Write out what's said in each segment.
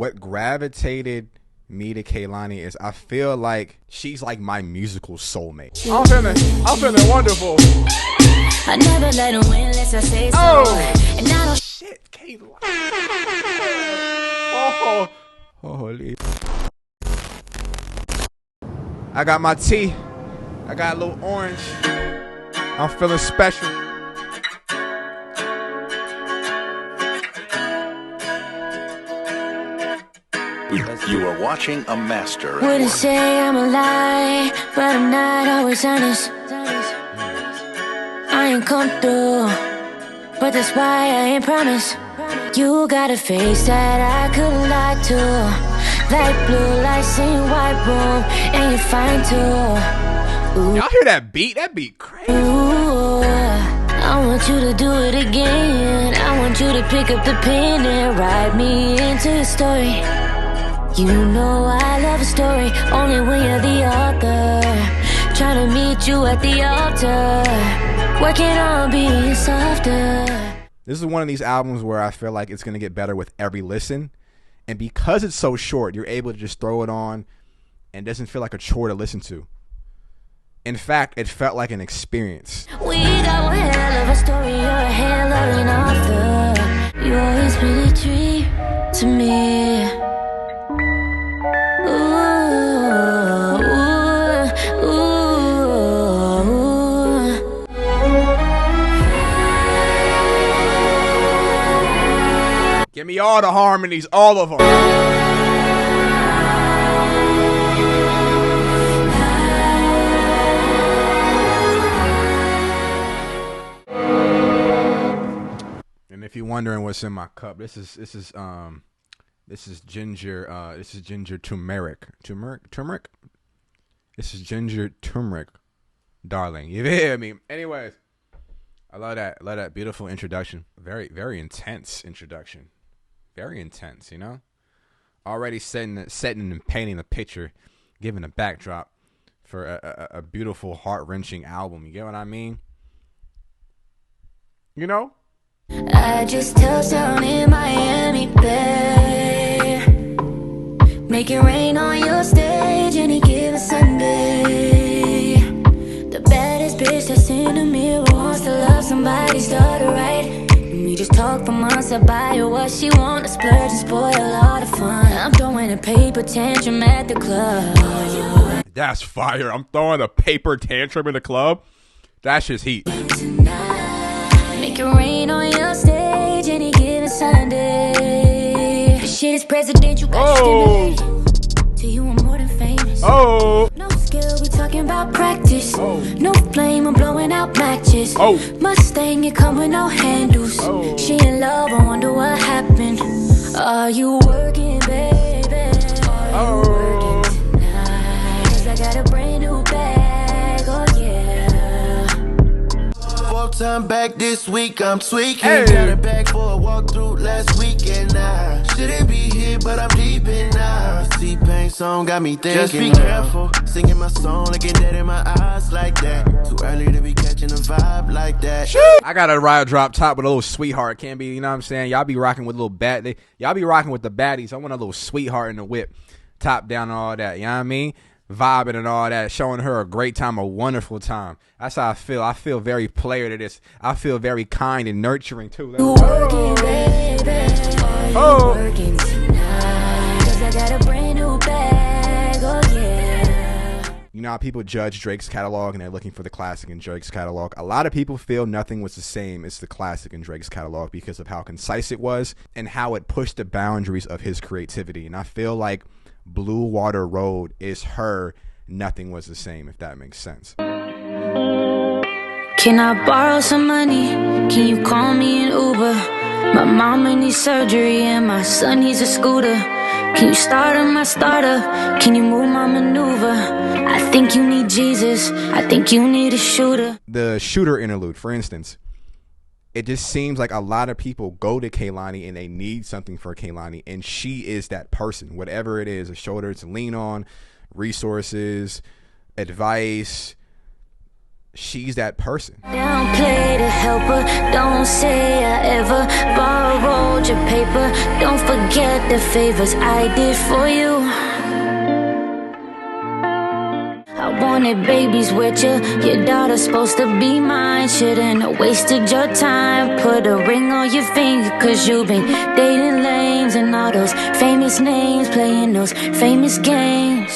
what gravitated me to Kehlani is I feel like she's like my musical soulmate. I'm feeling wonderful. I never let him win unless I say so. Oh, and I don't shit, Kehlani. Oh, holy. I got my tea. I got a little orange. I'm feeling special. You are watching a master. wouldn't say I'm a lie, but I'm not always honest. I ain't come through, but that's why I ain't promise. You got a face that I could lie to. Light blue lights in your white room, and you're fine too. Ooh. Y'all hear that beat? That beat crazy. Ooh, I want you to do it again. I want you to pick up the pen and write me into your story. You know I love a story only when you're the author. Trying to meet you at the altar, working on being softer. This is one of these albums where I feel like it's going to get better with every listen. And because it's so short, you're able to just throw it on and it doesn't feel like a chore to listen to. In fact, it felt like an experience. We got one hell of a story, you're a hell of an author. You always been a dream to me. Give me all the harmonies, all of them. And if you're wondering what's in my cup, this is ginger. This is ginger turmeric. Turmeric. This is ginger turmeric, darling. You hear me? Anyways, I love that. Love that beautiful introduction. Very, very intense introduction. Very intense, you know. Already setting and painting the picture, giving a backdrop for a beautiful, heart-wrenching album. You get what I mean? You know. I just touched down in Miami, babe. Make it rain on your stage any given Sunday. The baddest bitch that's in the mirror wants to love somebody, start to right. We just talk for months, I buy her what she want, to splurge and spoil a lot of fun. I'm throwing a paper tantrum at the club. That's fire. I'm throwing a paper tantrum in the club. That's just heat. Make it rain on your stage any given Sunday. This shit is presidential, got you stimulated. To you I'm more than famous. Oh. No skill, we talking about practice. Oh. No flame, I'm blowing out matches. Oh. Mustang, you come with no handles. Oh. She in love, I wonder what happened. Are you working, baby? Are you working tonight? 'Cause I got a brand new bag, oh yeah. Time back this week, I'm tweaking. Hey. Got a bag for a walkthrough last weekend. I shouldn't be here, but I'm deep in now. T-Pain song got me thinking. Just be careful, singing my song, looking dead in my eyes like that. Too early to be catching a vibe like that. I got a riot drop top with a little sweetheart. Can't be, you know what I'm saying? Y'all be rocking with a little y'all be rocking with the baddies. I want a little sweetheart in the whip, top down and all that. You know what I mean? Vibing and all that, showing her a great time, a wonderful time. That's how I feel. I feel very player to this. I feel very kind and nurturing too. Working, baby. Oh. Working tonight. 'Cause I got a brand new bag, oh yeah. You know how people judge Drake's catalog and they're looking for the classic in Drake's catalog? A lot of people feel nothing was the same as the classic in Drake's catalog because of how concise it was and how it pushed the boundaries of his creativity. And I feel like Blue Water Road is her Nothing Was the Same, if that makes sense. Can I borrow some money? Can you call me an Uber? My mama needs surgery and my son needs a scooter. Can you start on my startup? Can you move my maneuver? I think you need Jesus. I think you need a shooter. The shooter interlude, for instance, it just seems like a lot of people go to Kehlani and they need something for Kehlani, and she is that person. Whatever it is, a shoulder to lean on, resources, advice, she's that person. Downplay the helper, don't say I ever borrowed your paper. Don't forget the favors I did for you. I wanted babies with you. Your daughter's supposed to be mine. Shouldn't have wasted your time. Put a ring on your finger, cause you've been dating lames and all those famous names, playing those famous games.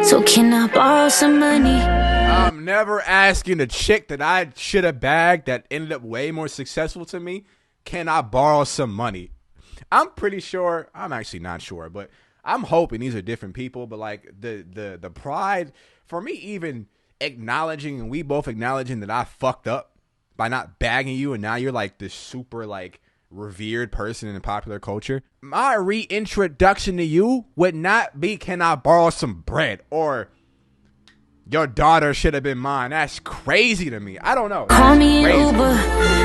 So can I borrow some money? I'm never asking the chick that I should have bagged that ended up way more successful to me, can I borrow some money? I'm pretty sure, I'm actually not sure, but I'm hoping these are different people. But like the pride for me, even acknowledging, and we both acknowledging that I fucked up by not bagging you, and now you're like this super like revered person in popular culture. My reintroduction to you would not be, can I borrow some bread, or your daughter should have been mine. That's crazy to me. I don't know. Call me Crazy. an Uber.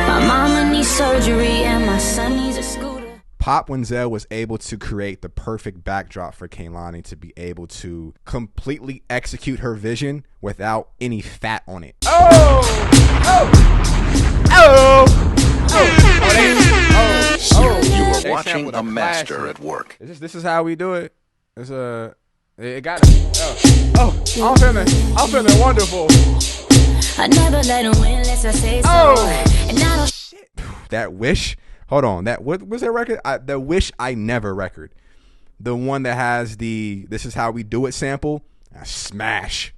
My mama needs surgery and my son needs a scooter. Pop Wenzel was able to create the perfect backdrop for Kehlani to be able to completely execute her vision without any fat on it. You are watching a master at work. This is how we do it. It got it. I'm feeling wonderful. I never let him win unless I say so. And I don't Shit. That Wish. Hold on. What was that record? The Wish I Never record. The one that has the "This Is How We Do It" sample. Smash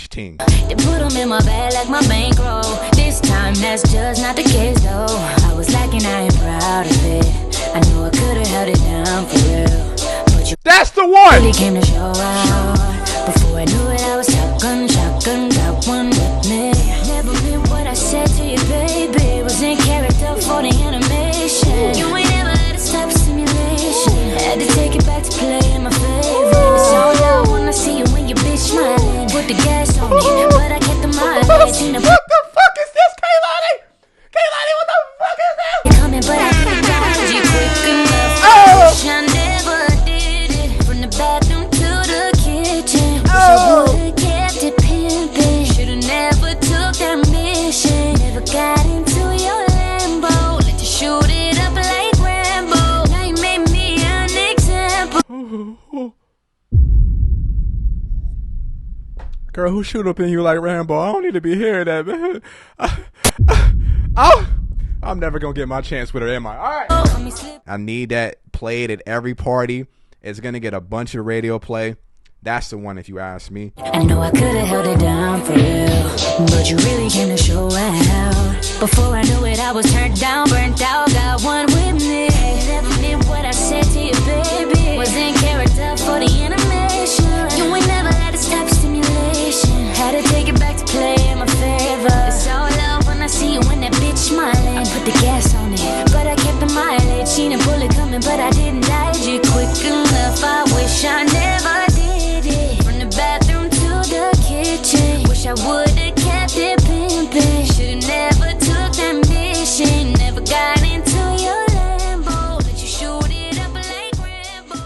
ting. They put them in my bag like my bankroll. This time that's just not the case though. I was lacking, I ain't proud of it. I know I could've held it down for real, but you That's the one. really came to show out. Before I knew it, I was shotgun, got one with me. Never meant what I said to you, baby. Was in character for the animation. You ain't ever let us stop simulation. Had to take it back to play in my favor. It's all out when I see you when your bitch smiling. Put the gas on me, but I kept the mileage. What the fuck is this, Kehlani? Kehlani, what the fuck is this? Coming, but I couldn't dodge you quick enough. Wish I never did it. From the bathroom to the kitchen. Wish I would've kept it pimping. Should've never took that mission. Never got into your Lambo. Let you shoot it up like Rambo. Now you made me an example. Girl, who shoot up in you like Rambo? I don't need to be hearing that, man. I'm never gonna get my chance with her, am I? All right. I need that played at every party. It's gonna get a bunch of radio play. That's the one, if you ask me. I know I could've held it down for real, but you really came to show out. Before I knew it, I was turned down, burnt out, got one with me. Never meant what I said to you, baby. Was in character for the animation. You ain't never let it stop stimulation. Had to take it back to play in my favor. It's all love when I see you when that bitch smiling. I put the gas on it, but I kept the mileage. Seen a bullet coming, but I didn't dodge it quick enough. I wish I never did it. From the bathroom to the kitchen. Wish I would've kept it pimping. Should've never took that mission. Never got into your Lambo. Let you shoot it up like Rambo.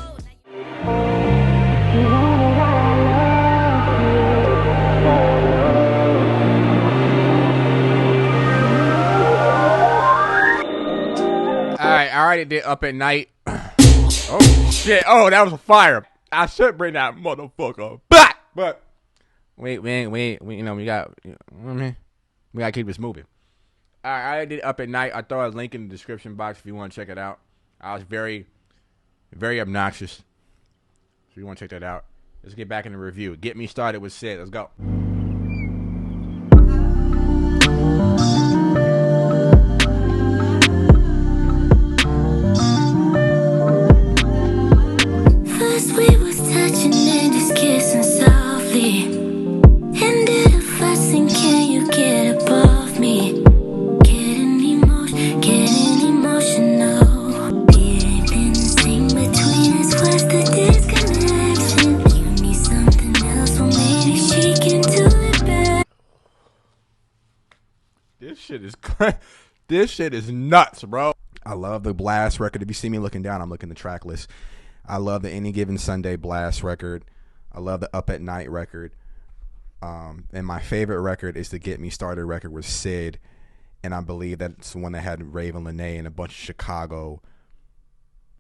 Alright, I already did Up at Night. Oh, shit. Oh, that was a fire. I should bring that motherfucker back. But, wait, you know, we got, you know what I mean? We gotta keep this moving. Alright, I already did Up at Night. I throw a link in the description box if you want to check it out. I was very, very obnoxious. So you want to check that out. Let's get back in the review. Get Me Started with Sid. Let's go. First we was touching and just kissing softly. Ended up fussing, can you get above me? Getting emotional. It ain't been the same between us, what's the disconnection? Give me something else, well maybe she can do it better. This shit is nuts, bro. I love the Blast record. If you see me looking down, I'm looking at the track list. I love the Any Given Sunday Blast record. I love the Up at Night record. And my favorite record is the Get Me Started record with Sid. And I believe that's the one that had Raven Lenae and a bunch of Chicago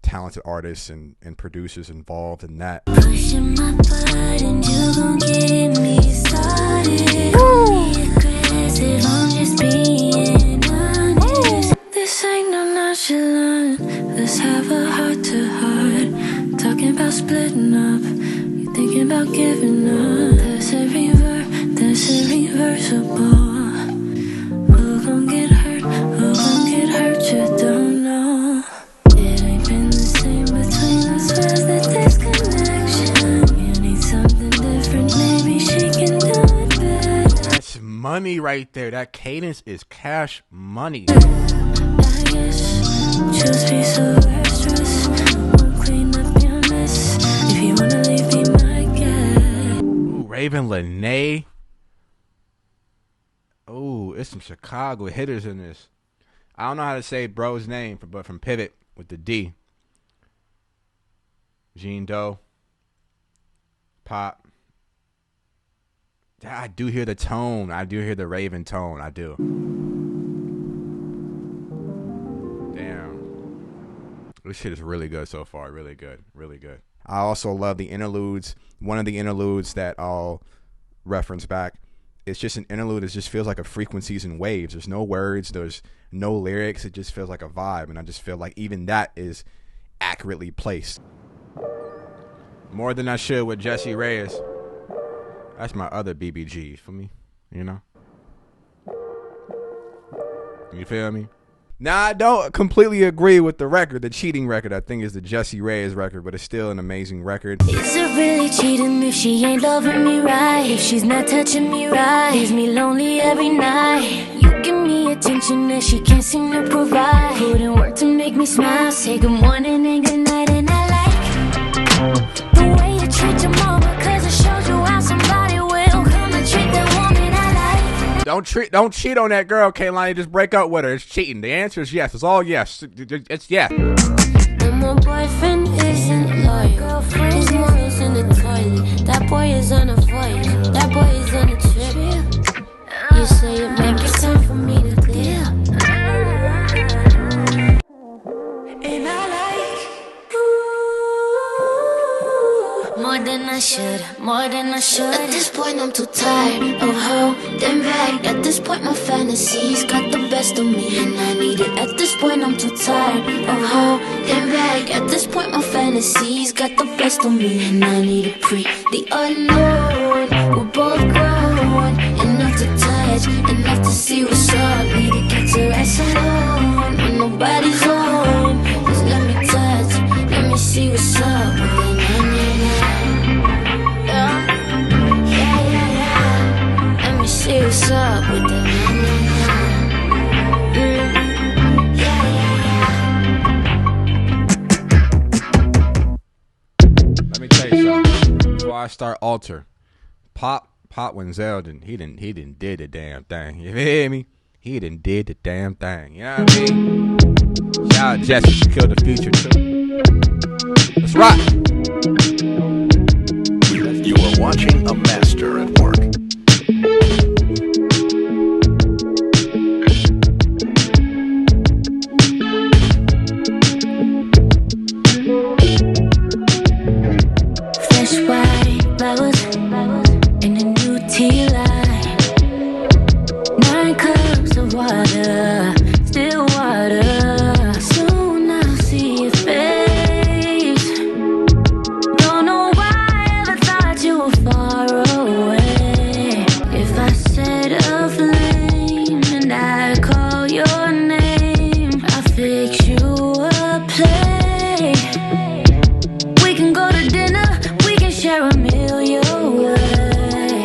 talented artists and producers involved in that. Pushing my button, you gon' get me started. Don't be aggressive, I'm just being honest. This ain't no nonchalant, let's have a heart to heart. Talking about splitting up, you thinking about giving up. That's a reversible. Who gon' get hurt, you don't know. It ain't been the same between us, where's the disconnection? You need something different, maybe she can do it better. That's money right there. That cadence is cash money. I guess, just be so extras. Won't clean up your mess. If you wanna leave, be my guest. Ooh, Raven Lenae. Ooh, it's some Chicago hitters in this. I don't know how to say bro's name, but from Pivot with the D. Gene Doe. Pop. I do hear the tone. I do hear the Raven tone. I do. Damn. This shit is really good so far. Really good. Really good. I also love the interludes. One of the interludes that I'll reference back. It's just an interlude. It just feels like a frequencies and waves. There's no words. There's no lyrics. It just feels like a vibe. And I just feel like even that is accurately placed. More Than I Should with Jessie Reyez. That's my other BBG for me. You know? You feel me? Now, I don't completely agree with the record. The cheating record, I think, is the Jessie Reyez record, but it's still an amazing record. Is it really cheating if she ain't loving me right? If she's not touching me right, leaves me lonely every night. You give me attention that she can't seem to provide. Put in work to make me smile. Say good morning and good night, and I like the way you treat your mama, cause it shows you how somebody will come and treat that woman I like. Don't cheat on that girl, Kehlani. Just break up with her. It's cheating. The answer is yes. It's all yes. It's yes. And my boyfriend isn't loyal. His morals in the toilet. That boy is on a voyage. That boy is on a trip. You say it might be time for me to clear. And I like more than I should, more than I should. At this point I'm too tired of holding back. At this point my fantasies got the best of me, and I need it. At this point I'm too tired of holding back. At this point my fantasies got the best of me, and I need it. The unknown, we're both grown enough to touch, enough to see what's up. Need to get to rest alone when nobody's home. Just let me touch, let me see what's up. Let me see what's up with the Let me tell you something. Before I start Alter, Pop Wenzel he didn't did the damn thing. You hear me? He didn't did the damn thing. You know what I mean? Shout out Jesse, she killed the future too. Let's rock. You are watching a master at work. fresh white flowers in a new tea light. 9 cups of water, still water. Soon I'll see your face. Don't know why I ever thought you were far away. If I set a flame and I call your name, I'll fix you a plate. We can go to dinner, we can share a meal your way.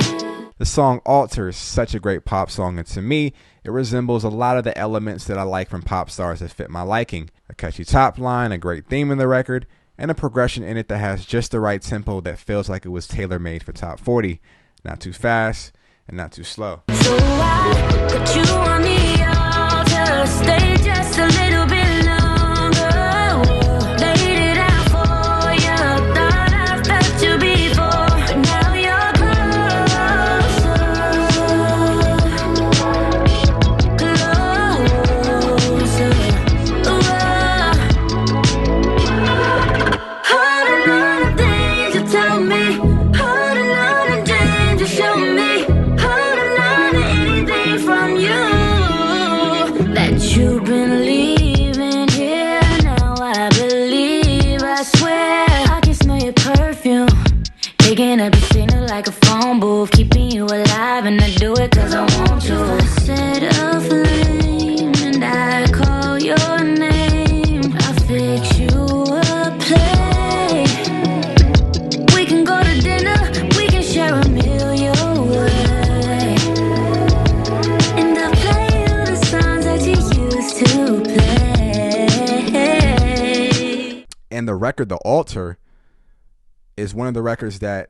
The song Alter is such a great pop song, and to me, it resembles a lot of the elements that I like from pop stars that fit my liking. A catchy top line, a great theme in the record, and a progression in it that has just the right tempo that feels like it was tailor-made for top 40. Not too fast and not too slow. So I put you on the altar, stay just a little bit longer. Laid it out for you, thought I felt you before, but now you're closer. like a phone booth, keeping you alive, and I do it cause I want to. Set a flame and I call your name. I fix you a play. We can go to dinner, we can share a meal your way. And I play you the songs that you used to play. And the record, The Altar, is one of the records that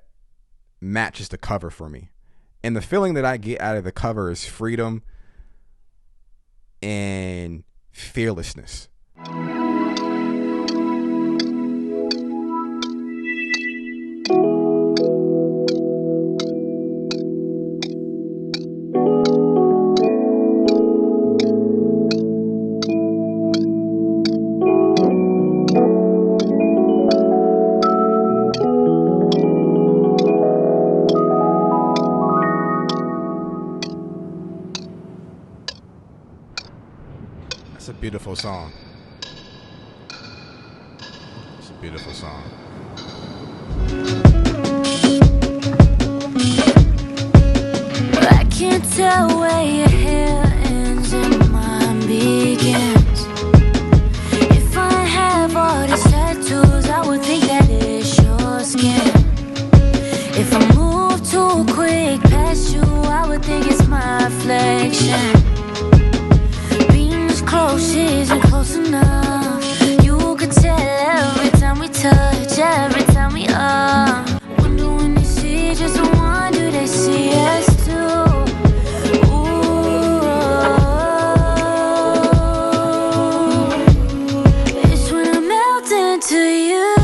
matches the cover for me. And the feeling that I get out of the cover is freedom and fearlessness. It's a beautiful song. It's a beautiful song. I can't tell where your hair ends and mine begins. If I have all these tattoos, I would think that it's your skin. If I move too quick past you, I would think it's my reflection. Close isn't close enough. You could tell every time we touch, every time we are. Wonder when they see just the one, do they see us too? Ooh, it's when I melt into you.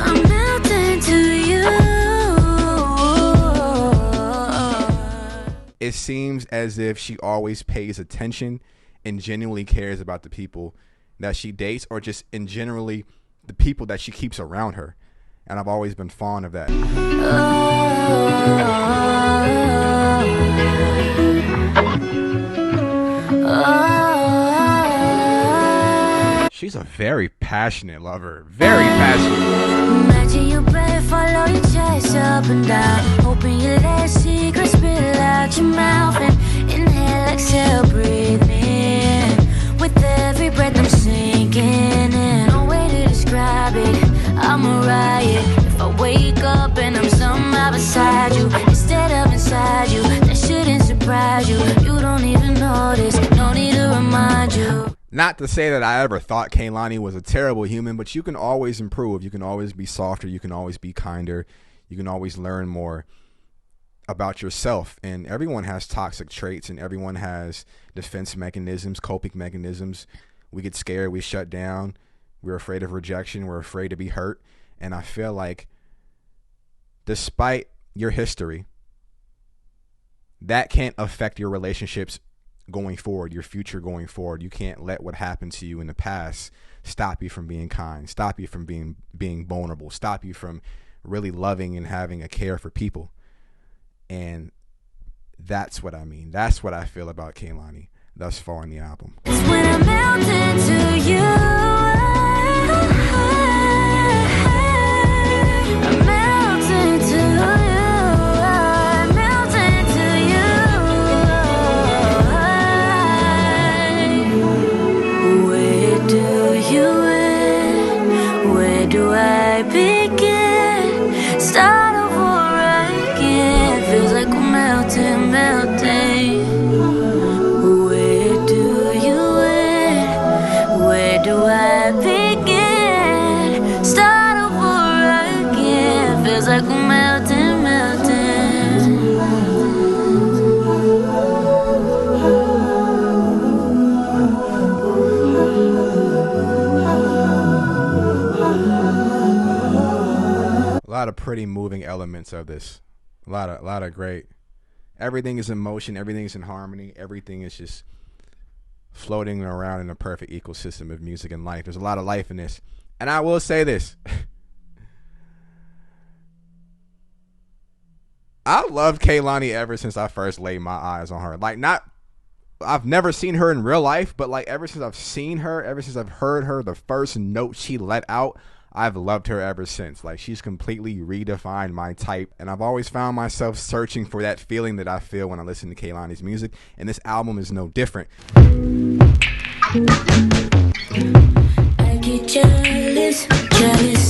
I melt into you. It seems as if she always pays attention and genuinely cares about the people that she dates, or just in generally the people that she keeps around her. And I've always been fond of that. She's a very passionate lover. Very passionate. Imagine your breath follow your chest up and down, hoping you let secrets spill out your mouth, and inhale, exhale, breathe me in. With every breath I'm sinking in. No way to describe it, I'm a riot. If I wake up and I'm somehow beside you instead of inside you, that shouldn't surprise you. You don't even notice, no need to remind you. Not to say that I ever thought Kehlani was a terrible human, but you can always improve. You can always be softer. You can always be kinder. You can always learn more about yourself. And everyone has toxic traits, and everyone has defense mechanisms, coping mechanisms. We get scared. We shut down. We're afraid of rejection. We're afraid to be hurt. And I feel like despite your history, that can't affect your relationships going forward, your future going forward. You can't let what happened to you in the past stop you from being kind, stop you from being vulnerable, stop you from really loving and having a care for people. And that's what I mean. That's what I feel about Kehlani thus far in the album. It's when I melt into you. I melt into you. I melt into you. Where do you end? Where do I begin? Start over again. Feels like we're melting, melting. Where do you end? Where do I begin? Start over again. Feels like we're melting, melting. A lot of pretty moving elements of this. A lot of great. Everything is in motion. Everything is in harmony. Everything is just floating around in a perfect ecosystem of music and life. There's a lot of life in this. And I will say this. I loved Kehlani ever since I first laid my eyes on her. I've never seen her in real life, but ever since I've seen her, ever since I've heard her, the first note she let out, I've loved her ever since. Like, she's completely redefined my type, and I've always found myself searching for that feeling that I feel when I listen to Kehlani's music, and this album is no different. I get jealous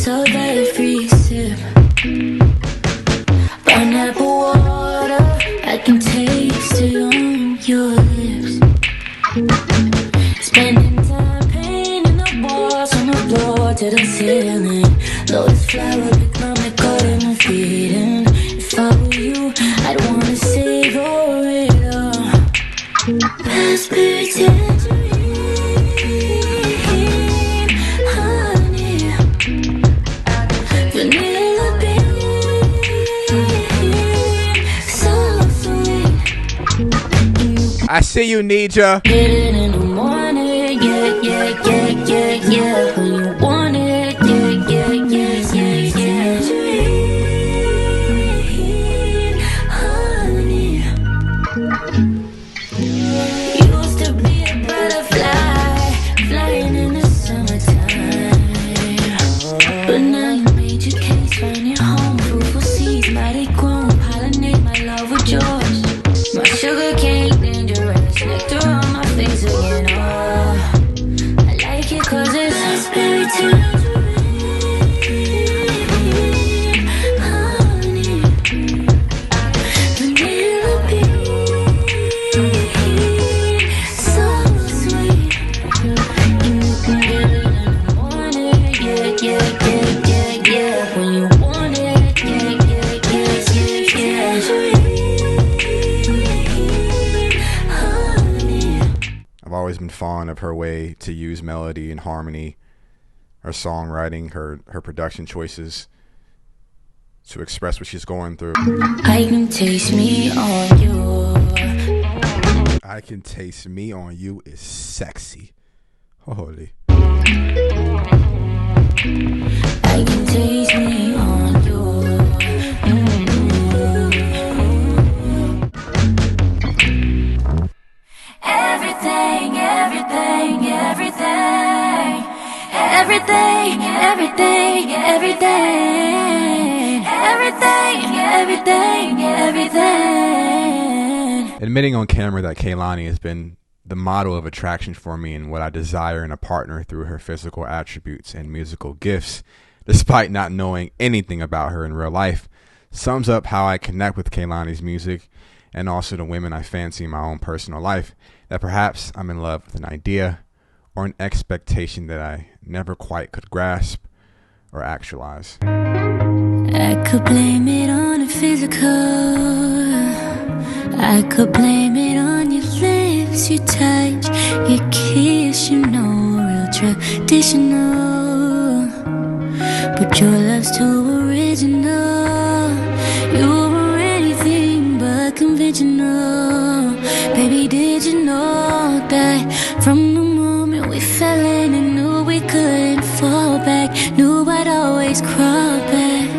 of every sip. Pineapple water, I can taste it on your lips. Spending time painting the walls from the floor to the ceiling. Lotus flower, big mama, garden and feeding. If I were you, I'd wanna savor it all. Raspberry tangerine, honey, vanilla bean, so sweet. I see you, Nija. Get it in the morning, yeah, yeah, yeah, yeah, yeah. When you want it, yeah, yeah, yeah, yeah, yeah. Tangerine, honey. Used to be a butterfly, flying in the summertime. But now you made your case, find your home. Fruitful seeds, mighty grown, pollinate my love with yours. My sugar cane dangerous, nectar on my face again. Oh, I like it 'cause it's raspberry tangerine, honey, vanilla bean, so sweet. And you can get it in the morning, yeah, yeah, yeah, yeah, yeah. When you want it, yeah, yeah, yeah, yeah, yeah. I've always been fond of her way to use melody and harmony, her songwriting, her production choices to express what she's going through. I can taste me on you. I can taste me on you is sexy. Holy. I can taste me on you. Everything, everything, everything. Everything, everything, everything. Everything, everything, everything. Admitting on camera that Kehlani has been the model of attraction for me and what I desire in a partner through her physical attributes and musical gifts, despite not knowing anything about her in real life, sums up how I connect with Kehlani's music and also the women I fancy in my own personal life, that perhaps I'm in love with an idea or an expectation that I never quite could grasp or actualize. I could blame it on the physical. I could blame it on your lips, your touch, your kiss, you know, real traditional. But your love's too original. You were anything but conventional. Baby, did you know that from the moment we fell in and knew we couldn't fall back, knew I'd always crawl back.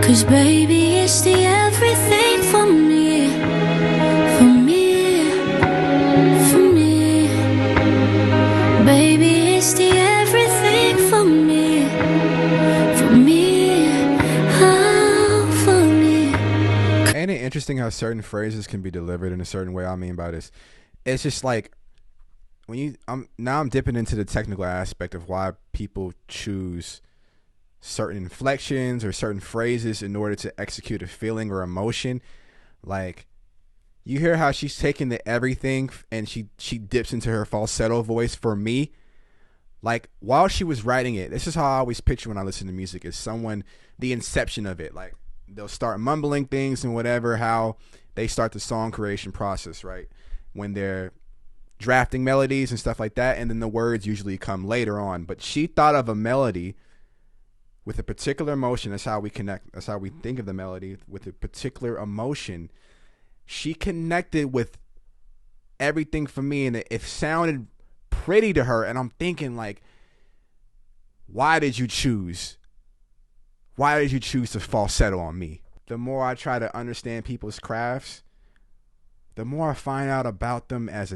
'Cause baby, it's the everything for me, for me, for me. Baby, it's the everything for me, for me, oh, for me. Ain't it interesting how certain phrases can be delivered in a certain way? I mean by this, it's just like when I'm dipping into the technical aspect of why people choose certain inflections or certain phrases in order to execute a feeling or emotion. Like, you hear how she's taking the everything and she dips into her falsetto voice for me. Like, while she was writing it, this is how I always picture when I listen to music, is someone, the inception of it. Like, they'll start mumbling things and whatever, how they start the song creation process, right? When they're drafting melodies and stuff like that, and then the words usually come later on. But she thought of a melody with a particular emotion. That's how we connect. That's how we think of the melody, with a particular emotion. She connected with everything for me, and it sounded pretty to her. And I'm thinking, like, why did you choose to falsetto on me? The more I try to understand people's crafts, the more I find out about them as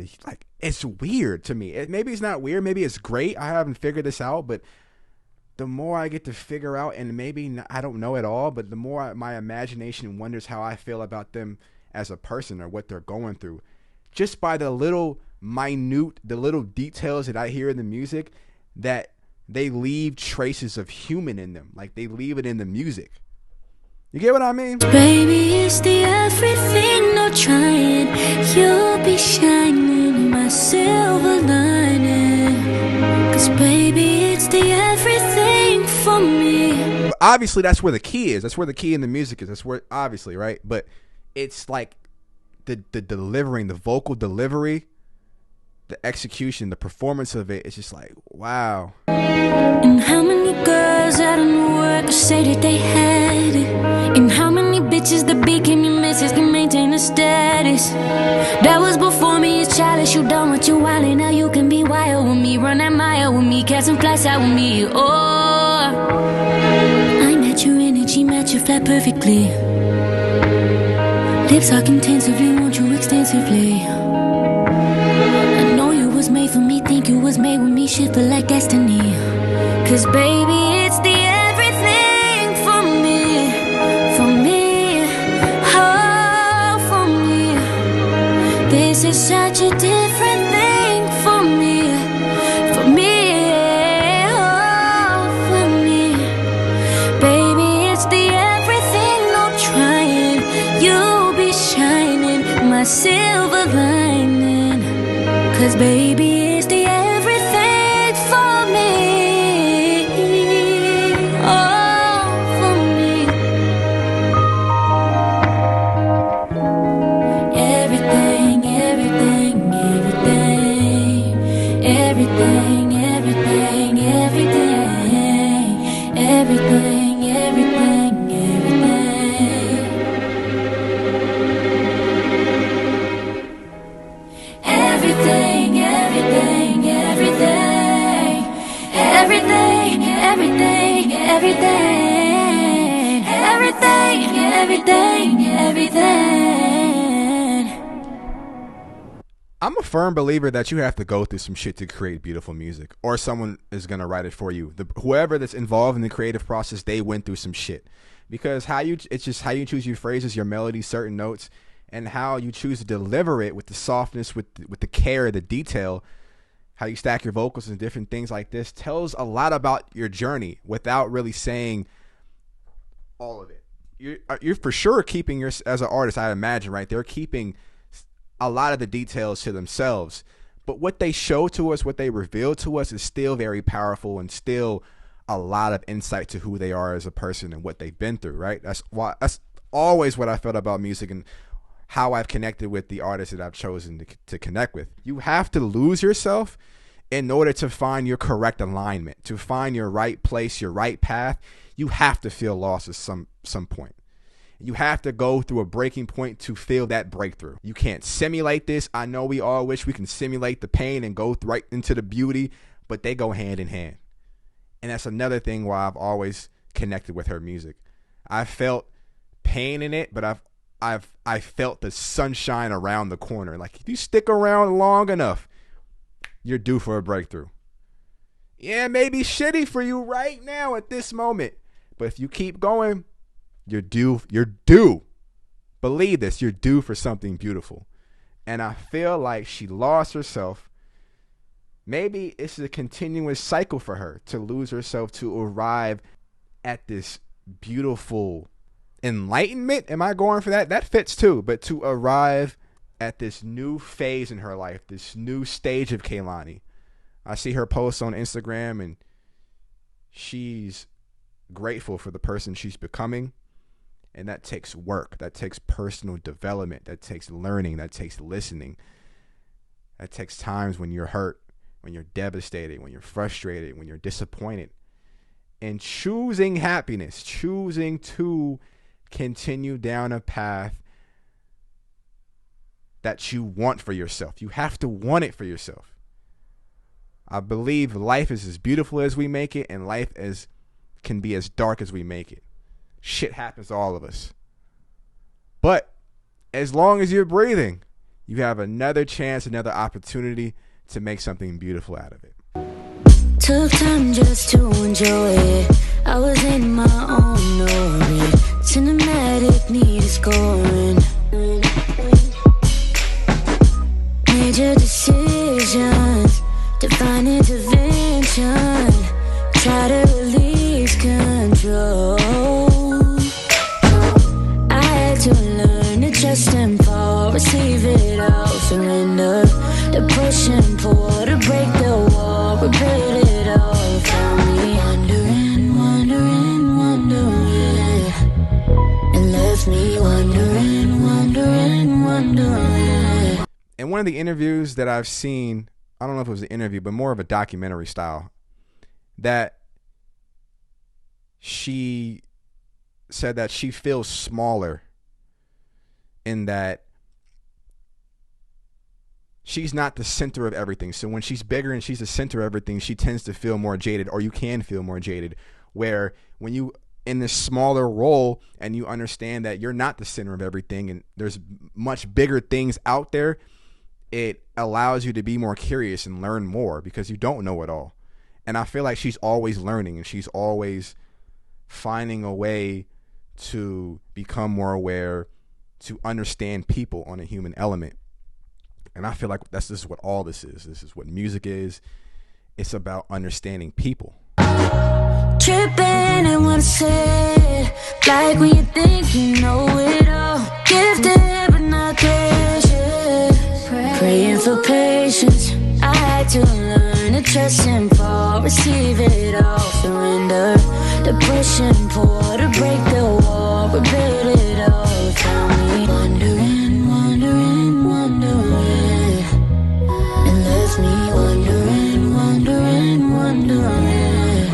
it's weird to me. Maybe it's not weird. Maybe it's great. I haven't figured this out, but the more I get to figure out, and maybe I don't know at all, but the more my imagination wonders how I feel about them as a person or what they're going through, just by the little the little details that I hear in the music, that they leave traces of human in them. Like they leave it in the music. You get what I mean? Baby, it's the everything, no trying. You'll be shining, my silver lining. 'Cause baby, it's the everything for me. Obviously, that's where the key is. That's where the key in the music is. That's where, obviously, right? But it's like the delivering, the vocal delivery, the execution, the performance of it. It's just like, wow. And how many girls out on the work could say that they had it? And how many bitches that became your missus can maintain a status? That was before me, it's childish. You done what you wanted, now you can be wild with me. Run that mile with me, catch some flights out with me. Oh, I met your energy, match your flat perfectly. Lips talk intensively, want you extensively. I know you was made for me, think you was made with me, shit feel like destiny. 'Cause baby, it's the everything for me, oh, for me. This is such a different thing for me, oh, for me. Baby, it's the everything, no trying. You'll be shining, my silver lining. 'Cause baby, it's the everything for me, oh, for me. Everything, everything, everything. Everything, everything, everything. Everything, everything, everything. Everything, everything, everything. Everything, everything, everything. Everything, everything, everything. I'm a firm believer that you have to go through some shit to create beautiful music, or someone is going to write it for you. Whoever that's involved in the creative process, they went through some shit. Because it's just how you choose your phrases, your melodies, certain notes, and how you choose to deliver it with the softness, with the care, the detail, how you stack your vocals and different things like this tells a lot about your journey without really saying all of it. You're for sure keeping your, as an artist, I imagine, right? They're keeping a lot of the details to themselves, but what they show to us, what they reveal to us, is still very powerful and still a lot of insight to who they are as a person and what they've been through, right? That's always what I felt about music and how I've connected with the artists that I've chosen to connect with. You have to lose yourself in order to find your correct alignment, to find your right place, your right path. You have to feel lost at some point. You have to go through a breaking point to feel that breakthrough. You can't simulate this. I know we all wish we can simulate the pain and go right into the beauty, but they go hand in hand. And that's another thing why I've always connected with her music. I felt pain in it, but I felt the sunshine around the corner. Like, if you stick around long enough, you're due for a breakthrough. Yeah, it may be shitty for you right now at this moment, but if you keep going, you're due. Believe this, you're due for something beautiful. And I feel like she lost herself. Maybe it's a continuous cycle for her to lose herself, to arrive at this beautiful enlightenment. Am I going for that? That fits too. But to arrive at this new phase in her life, this new stage of Kehlani. I see her posts on Instagram and she's grateful for the person she's becoming. And that takes work. That takes personal development. That takes learning. That takes listening. That takes times when you're hurt, when you're devastated, when you're frustrated, when you're disappointed. And choosing happiness, choosing to continue down a path that you want for yourself. You have to want it for yourself. I believe life is as beautiful as we make it, and life can be as dark as we make it. Shit happens to all of us. But as long as you're breathing, you have another chance, another opportunity to make something beautiful out of it. Took time just to enjoy it. I was in my own orbit. Cinematic needed scoring. Major decisions, divine intervention. Try to release control. I had to learn to trust and fall, receive it all, surrender. The push and pull, to break the wall, rebuild it all. Found me wondering, wondering, wondering, and left me wondering, wondering, wondering. In one of the interviews that I've seen, I don't know if it was an interview, but more of a documentary style, that she said that she feels smaller in that she's not the center of everything. So when she's bigger and she's the center of everything, she tends to feel more jaded, or you can feel more jaded, where when you in this smaller role and you understand that you're not the center of everything and there's much bigger things out there, it allows you to be more curious and learn more because you don't know it all. And I feel like she's always learning and she's always finding a way to become more aware, to understand people on a human element. And I feel like this is what all this is. This is what music is. It's about understanding people. Tripping and what I said, like when you think you know it all. Gifted but not patient, praying for patience. I had to learn to trust and fall, receive it all, surrender. The push and pull, to break the wall, rebuild it all. Found me wondering, wondering, wondering, and left me wondering, wondering, wondering.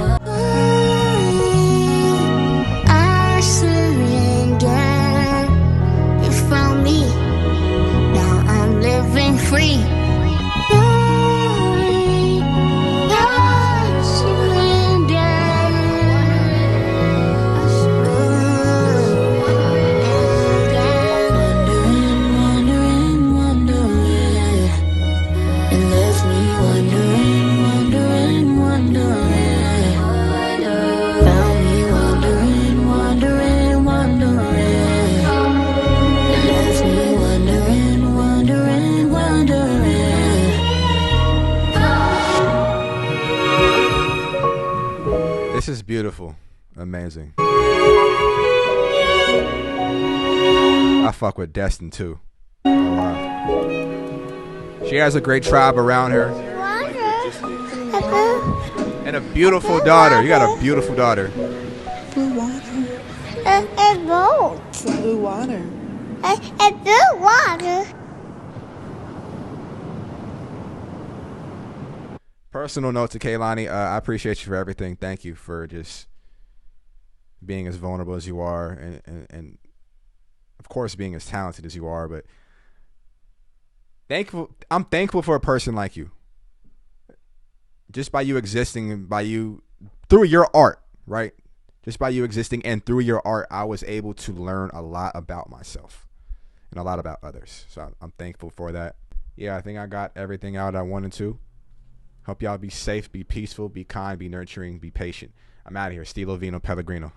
I surrender. You found me. Now I'm living free. This is beautiful. Amazing. I fuck with Destin too. Oh, wow. She has a great tribe around her. And a beautiful daughter. You got a beautiful daughter. Blue water. And boat. Blue water. And blue water. Personal note to Kehlani, I appreciate you for everything. Thank you for just being as vulnerable as you are, and of course being as talented as you are. But I'm thankful for a person like you. Just by you existing and by you through your art, right? Just by you existing and through your art, I was able to learn a lot about myself and a lot about others. So I'm thankful for that. Yeah, I think I got everything out I wanted to. Hope y'all be safe, be peaceful, be kind, be nurturing, be patient. I'm out of here. Stilo Vino Pellegrino.